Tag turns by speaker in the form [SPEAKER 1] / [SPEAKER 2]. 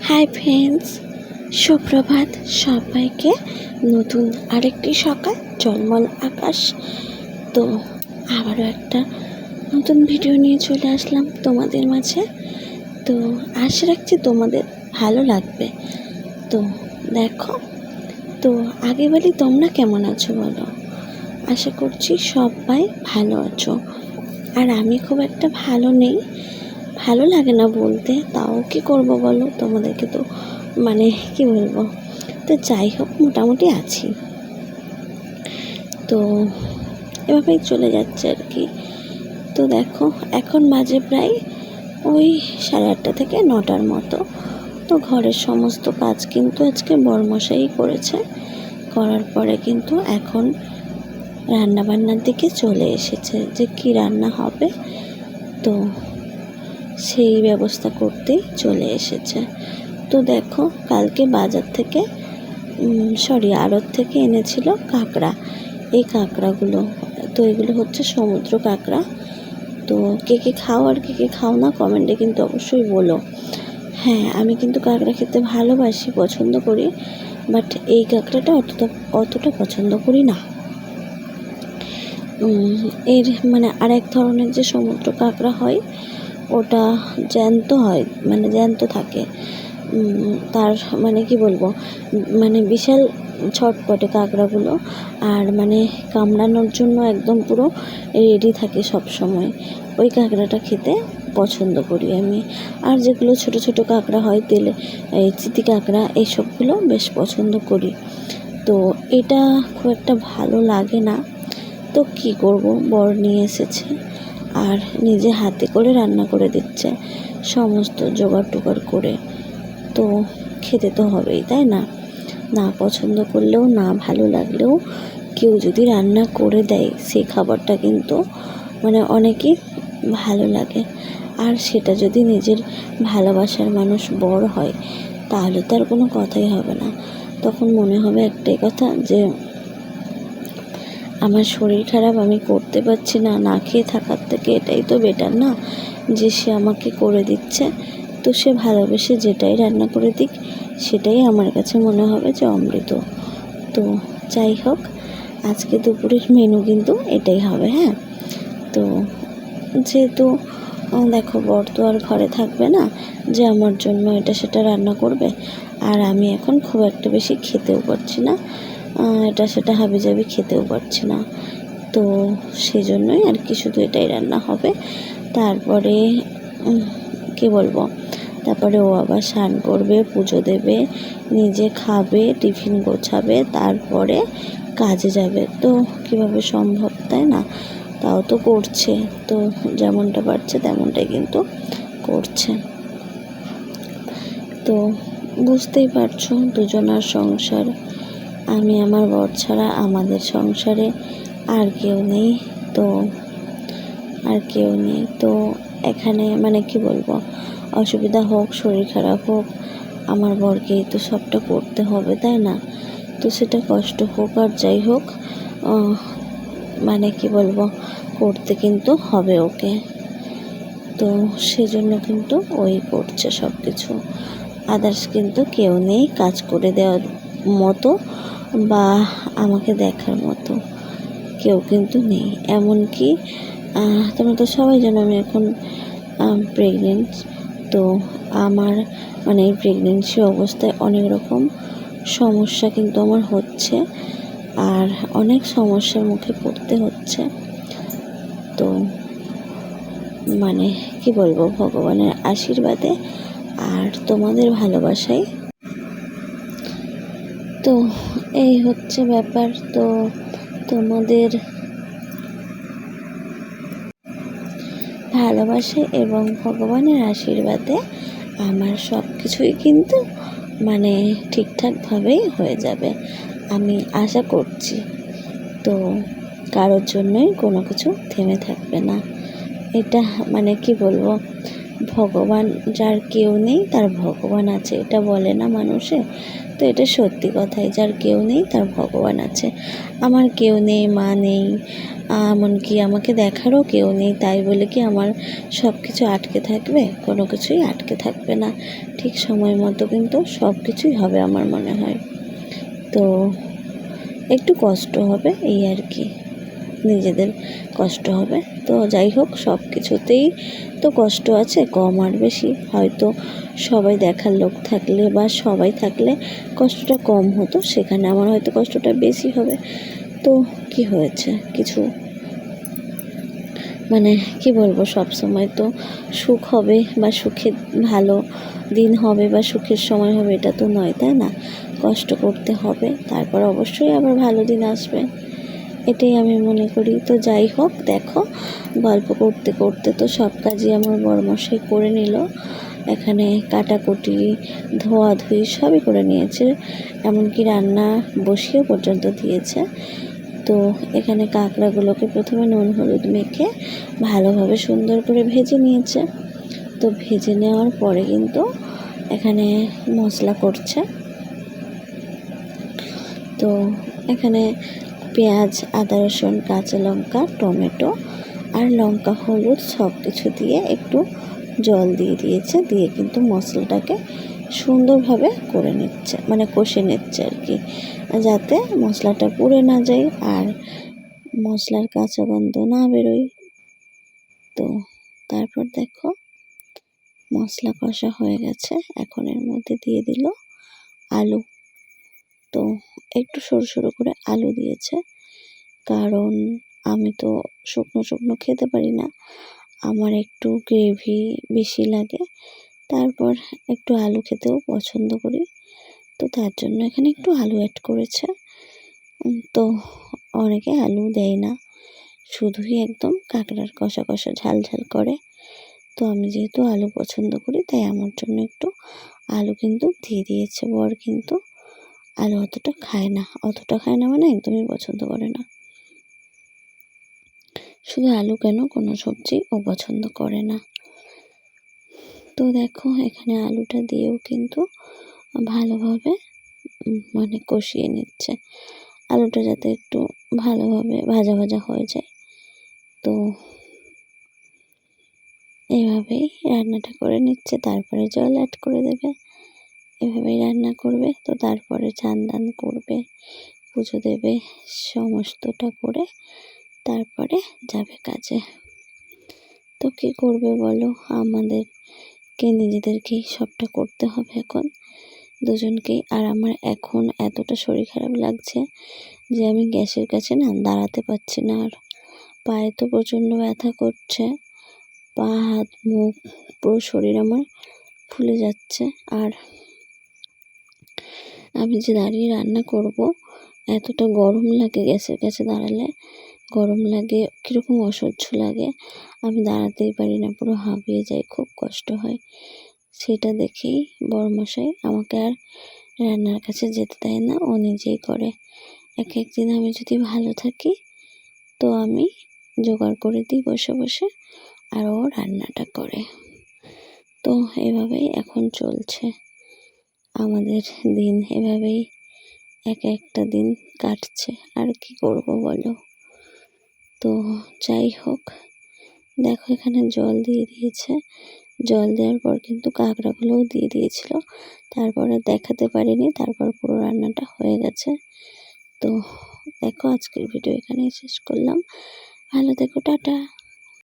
[SPEAKER 1] Hi friends, সুপ্রভাত সবাইকে। নতুন আরেকটি সকাল, ঝলমল আকাশ। তো আবারও একটা নতুন ভিডিও নিয়ে চলে আসলাম তোমাদের মাঝে। তো আশা রাখছি তোমাদের ভালো লাগবে। তো দেখো, তো আগে বলি তোমরা কেমন আছো বলো। আশা করছি সবাই ভালো আছো। আর আমি খুব একটা ভালো নেই, ভালো লাগে না বলতে, তাও কি করব বলো, তোমাদেরকে তো মানে কি বলবো। তো যাই হোক, মোটামুটি আছি। তো এভাবেই চলে যাচ্ছে আর কি। তো দেখো, এখন বাজে প্রায় ওই 8:30 থেকে 9টার মতো। তো ঘরের সমস্ত কাজ কিন্তু আজকে বড়মশাই করেছে। করার পরে কিন্তু এখন রান্নাবান্নার দিকে চলে এসেছে, যে কি রান্না হবে। তো সেই ব্যবস্থা করতেই চলে এসেছে। তো দেখো, কালকে বাজার থেকে আড়ত থেকে এনেছিল কাঁকড়া। এই কাঁকড়াগুলো, তো এগুলো হচ্ছে সমুদ্র কাঁকড়া। তো কে কে খাও আর কে কে খাও না কমেন্টে কিন্তু অবশ্যই বলো। হ্যাঁ, আমি কিন্তু কাঁকড়া খেতে ভালোবাসি, পছন্দ করি, বাট এই কাঁকড়াটা অতটা পছন্দ করি না। এর মানে আরেক ধরনের যে সমুদ্র কাঁকড়া হয়, ওটা জ্যান্ত হয়, মানে জ্যান্ত থাকে। তার মানে কি বলবো, মানে বিশাল ছটপটে কাঁকড়াগুলো, আর মানে কামড়ানোর জন্য একদম পুরো রেডি থাকে সব সময়। ওই কাঁকড়াটা খেতে পছন্দ করি আমি। আর যেগুলো ছোট ছোট কাঁকড়া হয়, তেলে এই চিতি কাঁকড়া, এইসবগুলো বেশ পছন্দ করি। তো এটা খুব একটা ভালো লাগে না। তো কি করব, বর নিয়ে এসেছে আর নিজে হাতে করে রান্না করে দিচ্ছে, সমস্ত জোগাড় টোগাড় করে। তো খেতে তো হবেই, তাই না? না পছন্দ করলেও, না ভালো লাগলেও, কেউ যদি রান্না করে দেয়, সেই খাবারটা কিন্তু মানে অনেকই ভালো লাগে। আর সেটা যদি নিজের ভালোবাসার মানুষ বর হয়, তাহলে তো আর কোনো কথাই হবে না। তখন মনে হবে একটাই কথা, যে আমার শরীর খারাপ, আমি করতে পারছি না, না খেয়ে থাকার থেকে এটাই তো বেটার না, যে সে আমাকে করে দিচ্ছে। তো সে ভালোবেসে যেটাই রান্না করে দিক, সেটাই আমার কাছে মনে হবে যে অমৃত। তো যাই হোক, আজকে দুপুরের মেনু কিন্তু এটাই হবে। হ্যাঁ, তো যেহেতু দেখো, বর তো আর ঘরে থাকবে না যে আমার জন্য এটা সেটা রান্না করবে। আর আমি এখন খুব একটা বেশি খেতেও পারছি না, এটা সেটা হাবিজাবি খেতেও পারছি না। তো সেজন্যই আর কি, শুধু এটাই রান্না হবে। তারপরে কি বলবো, তারপরে ও আবার স্নান করবে, পুজো দেবে, নিজে খাবে, টিফিন গোছাবে, তারপরে কাজে যাবে। তো কীভাবে সম্ভব, তাই না? তাও তো করছে, তো যেমনটা পারছে তেমনটাই কিন্তু করছে। তো বুঝতেই পারছো, দুজনার সংসার, আমি আমার বর ছাড়া আমাদের সংসারে আর কেউ নেই। তো আর কেউ নেই, তো এখানে মানে কি বলবো, অসুবিধা হোক, শরীর খারাপ হোক, আমার বরকেই তো সবটা করতে হবে, তাই না? তো সেটা কষ্ট হোক আর যাই হোক, মানে কি বলবো, করতে কিন্তু হবে ওকে। তো সেজন্য কিন্তু ওই করছে সব কিছু। আদার্স কিন্তু কেউ নেই কাজ করে দেওয়ার মতো বা আমাকে দেখার মতো, কেউ কিন্তু নেই। এমনকি তোমরা তো সবাই জানো আমি এখন প্রেগনেন্ট। তো আমার মানে এই প্রেগনেন্সি অবস্থায় অনেক রকম সমস্যা কিন্তু আমার হচ্ছে, আর অনেক সমস্যার মুখে পড়তে হচ্ছে। তো মানে কি বলবো, ভগবানের আশীর্বাদে আর তোমাদের ভালোবাসায়। তো এই হচ্ছে ব্যাপার। তো তোমাদের ভালোবাসা এবং ভগবানের আশীর্বাদে আমার সব কিছুই কিন্তু মানে ঠিকঠাকভাবেই হয়ে যাবে, আমি আশা করছি। তো কারোর জন্যই কোনো কিছু থেমে থাকবে না, এটা মানে কি বলবো, ভগবান, যার কেউ নেই তার ভগবান আছে, এটা বলে না মানুষে? তো এটা সত্যি কথাই, যার কেউ নেই তার ভগবান আছে। আমার কেউ নেই, মা নেই, এমনকি আমাকে দেখারও কেউ নেই, তাই বলে কি আমার সব কিছু আটকে থাকবে? কোনো কিছুই আটকে থাকবে না। ঠিক সময় মতো কিন্তু সব কিছুই হবে আমার মনে হয়। তো একটু কষ্ট হবে এই আর কি, নিজেদের কষ্ট হবে। তো যাই হোক, সব কিছুতেই তো কষ্ট আছে, কম আর বেশি। হয়তো সবাই দেখার লোক থাকলে বা সবাই থাকলে কষ্টটা কম হতো, সেখানে আমার হয়তো কষ্টটা বেশি হবে। তো কি হয়েছে, কিছু মানে কি বলবো, সব সময় তো সুখ হবে বা সুখের ভালো দিন হবে বা সুখের সময় হবে এটা তো নয়, তাই না? কষ্ট করতে হবে, তারপর অবশ্যই আবার ভালো দিন আসবে, এটাই আমি মনে করি। তো যাই হোক, দেখো গল্প করতে করতে তো সব কাজই আমার বড়মশাই করে নিল। এখানে কাটাকুটি, ধোয়াধুয়ি সবই করে নিয়েছে, এমনকি রান্না বসিয়ে পর্যন্ত দিয়েছে। তো এখানে কাঁকড়াগুলোকে প্রথমে নুন হলুদ মেখে ভালোভাবে সুন্দর করে ভেজে নিয়েছে। তো ভেজে নেওয়ার পরে কিন্তু এখানে মশলা করছে। তো এখানে পেঁয়াজ, আদা রসুন, কাঁচা লঙ্কা, টমেটো আর লঙ্কা হলুদ সব কিছু দিয়ে একটু জল দিয়ে দিয়েছে, দিয়ে কিন্তু মশলাটাকে সুন্দরভাবে করে নিচ্ছে, মানে কষে নিচ্ছে আর কি, যাতে মশলাটা পুড়ে না যায় আর মশলার কাঁচা গন্ধ না বেরোয়। তো তারপর দেখো মশলা কষা হয়ে গেছে, এখন এর মধ্যে দিয়ে দিল আলু। তো একটু সরু সরু করে আলু দিয়েছে, কারণ আমি তো শুকনো শুকনো খেতে পারি না, আমার একটু গ্রেভি বেশি লাগে, তারপর একটু আলু খেতেও পছন্দ করি। তো তার জন্য এখানে একটু আলু অ্যাড করেছে। তো অনেকে আলু দেয় না, শুধুই একদম কাঁকড়ার কষা কষা ঝাল ঝাল করে। তো আমি যেহেতু আলু পছন্দ করি, তাই আমার জন্য একটু আলু কিন্তু দিয়ে দিয়েছে। বর কিন্তু আলু অতটা খায় না, মানে একদমই পছন্দ করে না। শুধু আলু কেন, কোনো সবজি ও পছন্দ করে না। তো দেখো এখানে আলুটা দিয়েও কিন্তু ভালোভাবে মানে কষিয়ে নিচ্ছে, আলুটা যাতে একটু ভালোভাবে ভাজা ভাজা হয়ে যায়। তো এইভাবেই রান্নাটা করে নিচ্ছে, তারপরে জল অ্যাড করে দেবে, এভাবেই রান্না করবে। তো তারপরে চান দান করবে, পুজো দেবে, সমস্তটা করে তারপরে যাবে কাজে। তো কী করবে বলো, আমাদেরকে নিজেদেরকেই সবটা করতে হবে এখন দুজনকেই। আর আমার এখন এতটা শরীর খারাপ লাগছে যে আমি গ্যাসের কাছে না দাঁড়াতে পারছি না, আর পায়ে তো প্রচণ্ড ব্যথা করছে, পা হাত মুখ পুরো শরীর আমার ফুলে যাচ্ছে। আর আমি যে দাঁড়িয়ে রান্না করব, এতটা গরম লাগে গ্যাসের কাছে দাঁড়ালে, গরম লাগে, কীরকম অসহ্য লাগে, আমি দাঁড়াতেই পারি না, পুরো হাঁপিয়ে যাই, খুব কষ্ট হয়। সেটা দেখেই বড়মশাই আমাকে আর রান্নার কাছে যেতে দেয় না, ও নিজেই করে। এক একদিন আমি যদি ভালো থাকি তো আমি জোগাড় করে দিই বসে বসে, আর ও রান্নাটা করে। তো এভাবেই এখন চলছে আমাদের দিন, এভাবেই এক একটা দিন কাটছে, আর কি করব বলো। তো যাই হোক, দেখো এখানে জল দিয়ে দিয়েছে, জল দেওয়ার পর কিন্তু কাঁকড়াগুলোও দিয়ে দিয়েছিল, তারপরে দেখাতে পারিনি, তারপর পুরো রান্নাটা হয়ে গেছে। তো দেখো আজকের ভিডিও এখানেই শেষ করলাম, ভালো থেকো, টাটা।